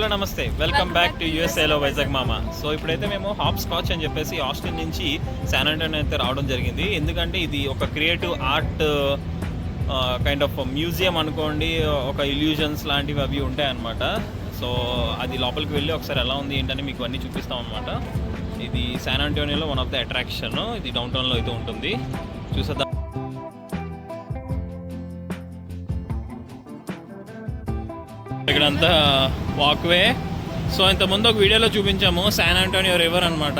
Hello నమస్తే, welcome back to యూఎస్ఏలో Vizag మామ. So ఇప్పుడైతే మేము హాప్ స్కాచ్ అని చెప్పేసి ఆస్టిన్ నుంచి శాన్ ఆంటోనియో అయితే రావడం జరిగింది. ఎందుకంటే ఇది ఒక creative art kind of museum అనుకోండి, ఒక ఇల్యూజన్స్ లాంటివి అవి ఉంటాయన్నమాట. సో అది లోపలికి వెళ్ళి ఒకసారి ఎలా ఉంది ఏంటని మీకు అన్నీ చూపిస్తాం అనమాట. ఇది శాన్ ఆంటోనియోలో వన్ ఆఫ్ ద అట్రాక్షన్. ఇది డౌన్ టౌన్లో అయితే ఉంటుంది, చూసేద్దాం. ఇక్కడంతా వాక్వే. సో ఇంతకుముందు ఒక వీడియోలో చూపించాము శాన్ ఆంటోనియో రివర్ అనమాట.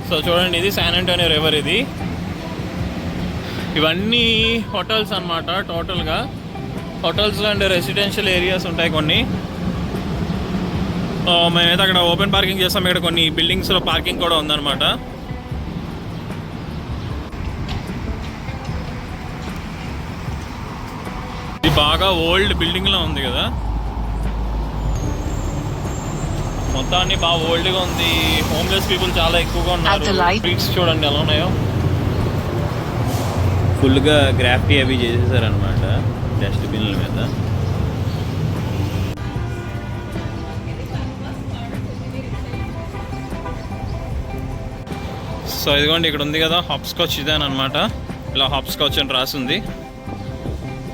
సో చూడండి, ఇది శాన్ ఆంటోనియో రివర్. ఇది ఇవన్నీ హోటల్స్ అనమాట. టోటల్గా హోటల్స్ అండ్ రెసిడెన్షియల్ ఏరియాస్ ఉంటాయి కొన్ని. మేమైతే అక్కడ ఓపెన్ పార్కింగ్ చేస్తాం. ఇక్కడ కొన్ని బిల్డింగ్స్లో పార్కింగ్ కూడా ఉందన్నమాట. ఇది బాగా ఓల్డ్ బిల్డింగ్లో ఉంది కదా, మొత్తాన్ని బాగా ఓల్డ్గా ఉంది. హోమ్లెస్ పీపుల్ చాలా ఎక్కువగా ఉన్నారు. స్ట్రీట్స్ చూడండి ఎలా ఉన్నాయో, ఫుల్గా గ్రాఫిటీ అవి చేసేసారనమాట డస్ట్బిన్ల మీద. సో ఇదిగోండి, ఇక్కడ ఉంది కదా హాప్ స్కాచ్, ఇదేనమాట. ఇలా హాప్ స్కాచ్ అని రాసింది.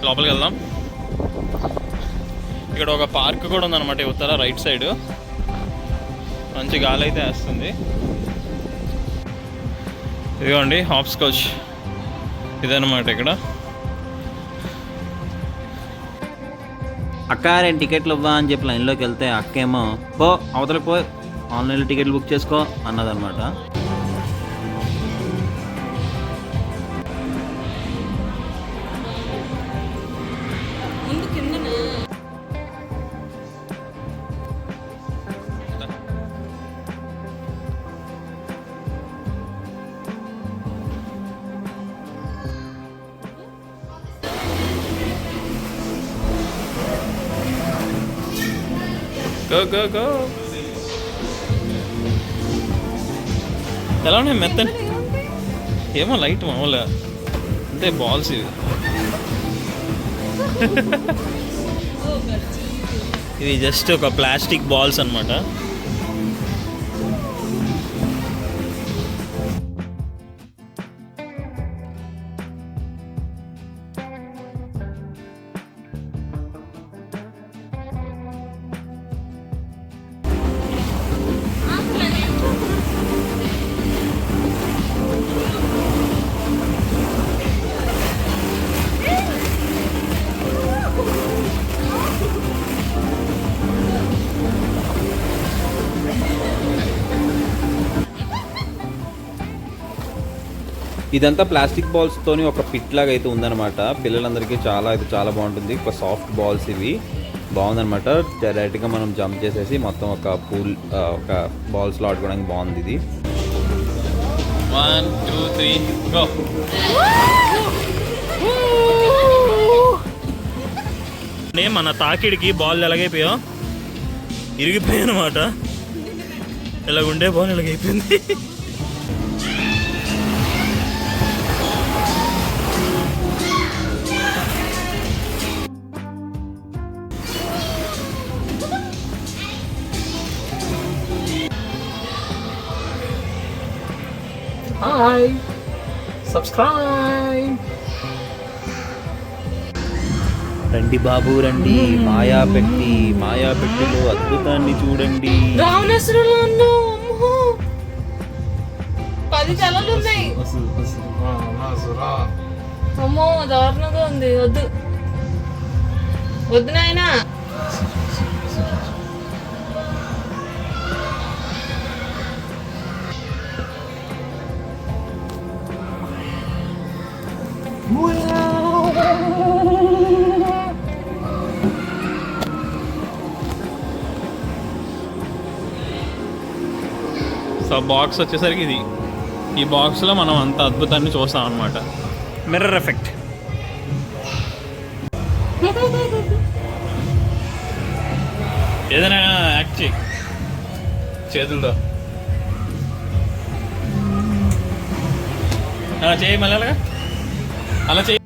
లోపలికి వెళ్దాం. ఇక్కడ ఒక పార్క్ కూడా ఉందన్నమాట ఇవతల రైట్ సైడ్. మంచి గాలి అయితే వేస్తుంది. ఇదిగోండి హాప్ స్కాచ్, ఇదన్నమాట. ఇక్కడ అక్క రెండు టికెట్లు ఇవ్వా అని చెప్పి లైన్లోకి వెళ్తే అక్కేమో పో అవతలకి పో, ఆన్లైన్లో టికెట్లు బుక్ చేసుకో అన్నదన్నమాట. Go go go. ఎలా ఉన్నాయి మెత్తని? ఏమో లైట్ మామూలుగా అంతే, బాల్స్ ఇవి. ఇవి జస్ట్ ఒక ప్లాస్టిక్ బాల్స్ అన్నమాట. ఇదంతా ప్లాస్టిక్ బాల్స్తోని ఒక పిట్ లాగా అయితే ఉందన్నమాట. పిల్లలందరికీ చాలా బాగుంటుంది. ఒక సాఫ్ట్ బాల్స్ ఇవి బాగుందన్నమాట. డైరెక్ట్గా మనం జంప్ చేసేసి మొత్తం ఒక పూల్, ఒక బాల్స్లో ఆడుకోవడానికి బాగుంది ఇది. 1 2 3 గో. మన తాకిడికి బాల్ ఎలాగైపోయా, ఇరిగిపోయాయి అనమాట. ఇలాగుండే బాల్ ఎలాగైపోయింది. Hi, subscribe. రండి బాబు రండి, మాయాపెట్టిలో అద్భుతాన్ని చూడండి. రావణాసురుడు 10 తలలు ఉన్నాయి. అమ్మో దారుణంగా ఉంది. వద్దు వద్దు నాయనా. సో బాక్స్ వచ్చేసరికి ఇది. ఈ బాక్స్లో మనం అంత అద్భుతాన్ని చూస్తాం అనమాట. Mirror effect. ఏదైనా యాక్ట్ చేయి చేతులతో. చేయి మళ్ళీ అలాగా, అలా చేయి.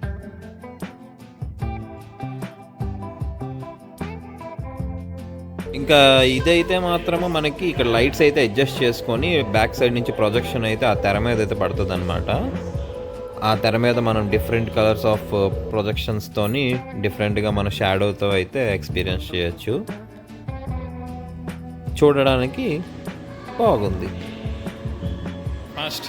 ఇంకా ఇదైతే మాత్రము మనకి ఇక్కడ లైట్స్ అయితే అడ్జస్ట్ చేసుకొని బ్యాక్ సైడ్ నుంచి ప్రొజెక్షన్ అయితే ఆ తెర మీద అయితే పడుతుంది అనమాట. ఆ తెర మీద మనం డిఫరెంట్ కలర్స్ ఆఫ్ ప్రొజెక్షన్స్తోని డిఫరెంట్గా మన షాడోతో అయితే ఎక్స్పీరియన్స్ చేయొచ్చు. చూడడానికి బాగుంది. ఫాస్ట్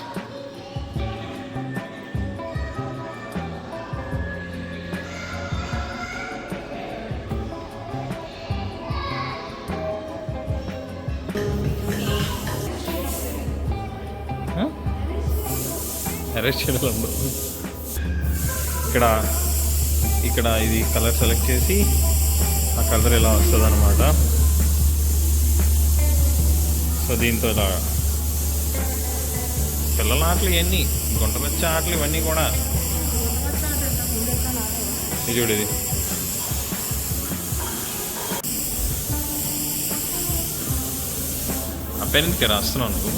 అరెస్ట్ చేయడం. ఇక్కడ ఇది కలర్ సెలెక్ట్ చేసి ఆ కలర్ ఇలా వస్తుంది అనమాట. సో దీంతో ఇలా పిల్లల ఆటలు ఇవన్నీ గుంటరచ్చ ఆటలు ఇవన్నీ కూడా. ఇది చూడు, ఇది ఆ పేరెంట్కి రాస్తున్నావు నువ్వు.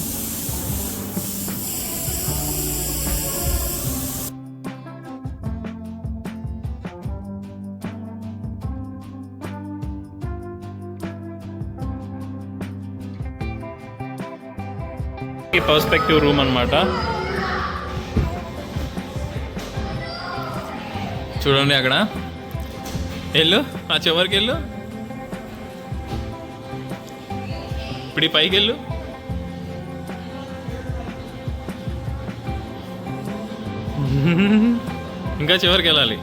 పర్స్పెక్టివ్ రూమ్ అన్నమాట. చూడండి అక్కడ వెళ్ళు, ఆ చివరికి వెళ్ళు, ఇప్పుడు ఈ పైకి వెళ్ళు. ఇంకా చివరికి వెళ్ళాలి.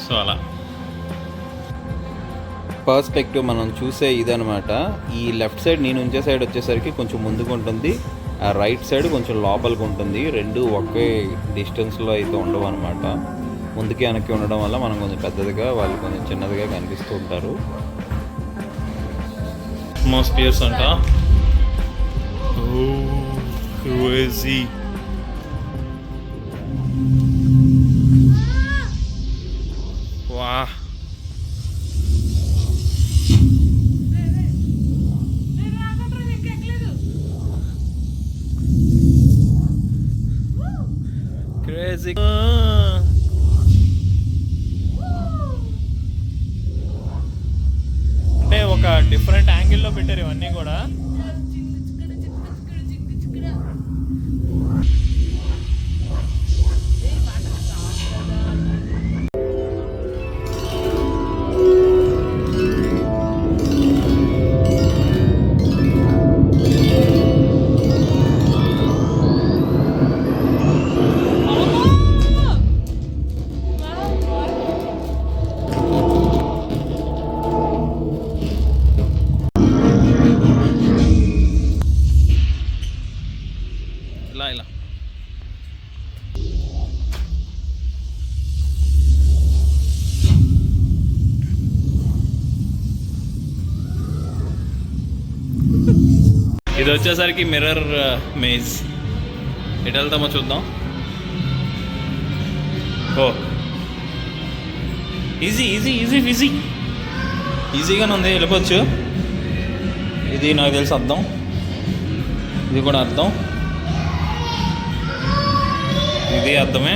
సో అలా పర్స్పెక్టివ్ మనం చూసే ఇదనమాట. ఈ లెఫ్ట్ సైడ్ నేను ఉంచే సైడ్ వచ్చేసరికి కొంచెం ముందుకు ఉంటుంది, ఆ రైట్ సైడ్ కొంచెం లోపలికి ఉంటుంది. రెండు ఒకే డిస్టెన్స్లో అయితే ఉండవు అనమాట. ముందుకి వెనక్కి ఉండడం వల్ల మనం కొంచెం పెద్దదిగా, వాళ్ళు కొంచెం చిన్నదిగా కనిపిస్తూ ఉంటారు. అట్మాస్ఫియర్స్ అంట. వా, crazy. అంటే ఒక డిఫరెంట్ యాంగిల్లో పెట్టారు ఇవన్నీ కూడా. ఇలా ఇది వచ్చేసరికి మిర్రర్ మేజ్. ఎటు వెళ్తామో చూద్దాం. ఓ ఈజీ ఈజీ ఈజీ ఈజీ ఈజీగానే ఉంది, వెళ్ళిపోవచ్చు. ఇది నాకు తెలిసి అర్థం, ఇది కూడా అర్థం, ఇది అర్థమే.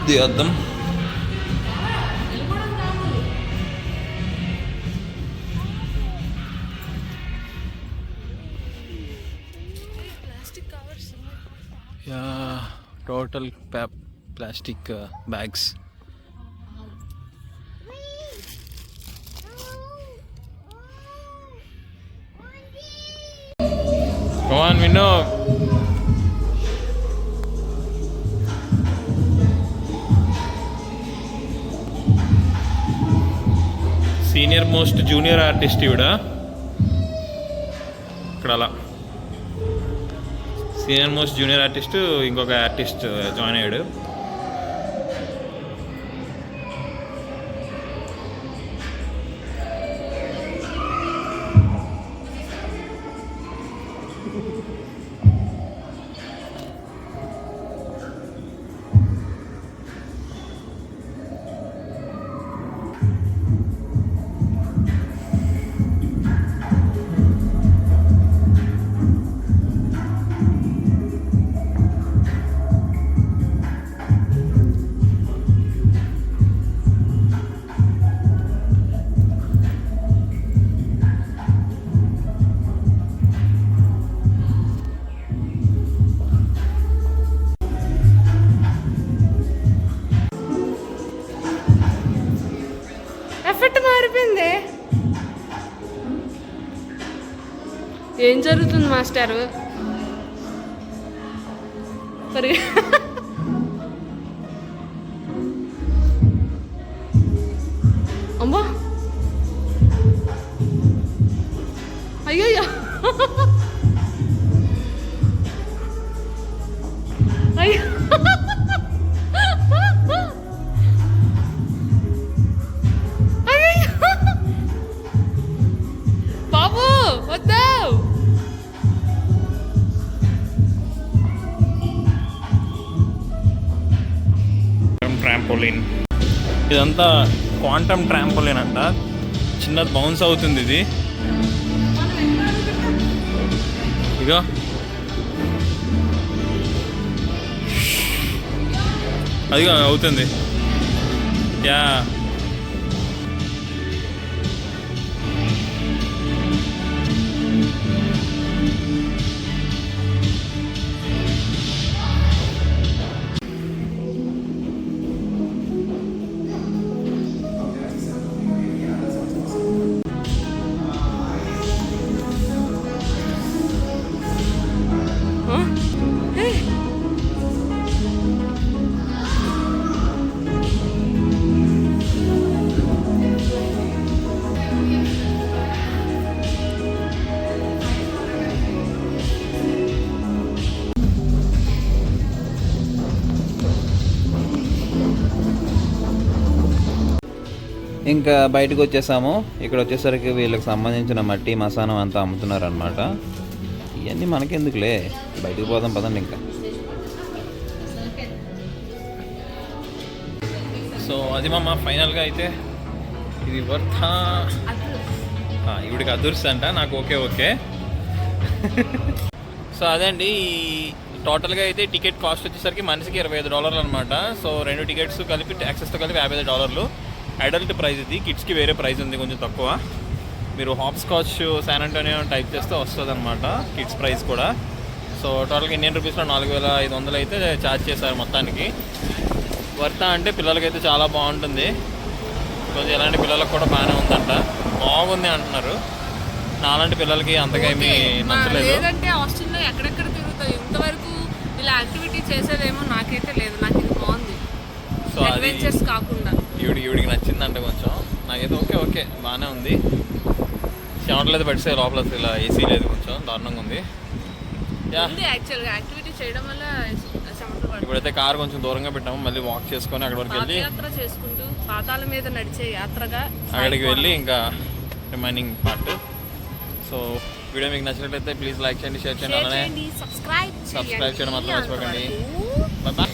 ఇది అర్థం. Total plastic bags. Come on, Minno. Senior most junior artist ఇవిడ. ఇక్కడ అలా సీనియర్ మోస్ట్ జూనియర్ ఆర్టిస్ట్, ఇంకొక ఆర్టిస్ట్ జాయిన్ అయ్యాడు. ఏం జరుగుతుంది మాస్టర్? సరే అమ్మా అయ్యో అయ్యో బాబు వద్దు. ట్రాంపోలిన్ ఇదంతా క్వాంటమ్ ట్రాంపోలిన్ అంట. చిన్నది బౌన్స్ అవుతుంది ఇది. ఇగో అదిగో అవుతుంది. యా ఇంకా బయటకు వచ్చేసాము. ఇక్కడ వచ్చేసరికి వీళ్ళకి సంబంధించిన మట్టి మసానం అంతా అమ్ముతున్నారు అనమాట. ఇవన్నీ మనకెందుకులే, బయటకు పోదాం పదండి. ఇంకా సో అది మామ ఫైనల్గా అయితే ఇది వర్త్. ఇవిడికి అదుర్స్ అంట, నాకు ఓకే ఓకే. సో అదే అండి, టోటల్గా అయితే టికెట్ కాస్ట్ వచ్చేసరికి మనిషికి $25 అనమాట. సో 2 టికెట్స్ కలిపి ట్యాక్సెస్తో కలిపి $55. అడల్ట్ ప్రైస్ ఇది, కిడ్స్కి వేరే ప్రైస్ ఉంది కొంచెం తక్కువ. మీరు hop scotch San Antonio type చేస్తే వస్తుంది అనమాట కిడ్స్ ప్రైస్ కూడా. సో టోటల్గా ఇండియన్ రూపీస్లో 4500 అయితే ఛార్జ్ చేశారు మొత్తానికి. వర్తా అంటే పిల్లలకైతే చాలా బాగుంటుంది. కొంచెం ఎలాంటి పిల్లలకు కూడా బాగానే ఉందంట, బాగుంది అంటున్నారు. నాలాంటి పిల్లలకి అంతగా ఏమీ నచ్చలేదు. లేదంటే హాస్టల్లో ఎక్కడెక్కడ తిరుగుతాయి, ఇంతవరకు ఇలా యాక్టివిటీ చేసేదేమో నాకైతే లేదు. నాకు ఇది బాగుంది, సో అది అడ్వెంచర్స్ కాకుండా. ఈవిడికి నచ్చిందంటే కొంచెం, నాకైతే ఓకే ఓకే బాగానే ఉంది. చెమటలేదు పడితే లోపల ఇలా ఏసీ లేదు, కొంచెం దారుణంగా ఉంది. యాక్చువల్గా యాక్టివిటీ చేయడం వల్ల ఇప్పుడైతే కార్ కొంచెం దూరంగా పెట్టాము, మళ్ళీ వాక్ చేసుకొని అక్కడి వరకు వెళ్ళి యాత్ర చేసుకుంటూ పాతాల మీద నడిచే యాత్రగా అక్కడికి వెళ్ళి ఇంకా రిమైనింగ్ పార్ట్. సో వీడియో మీకు నచ్చినట్లయితే ప్లీజ్ లైక్ చేయండి, షేర్ చేయండి, అలానే సబ్స్క్రైబ్ సబ్స్క్రైబ్ చేయడం మాత్రం మర్చిపోకండి. Bye bye.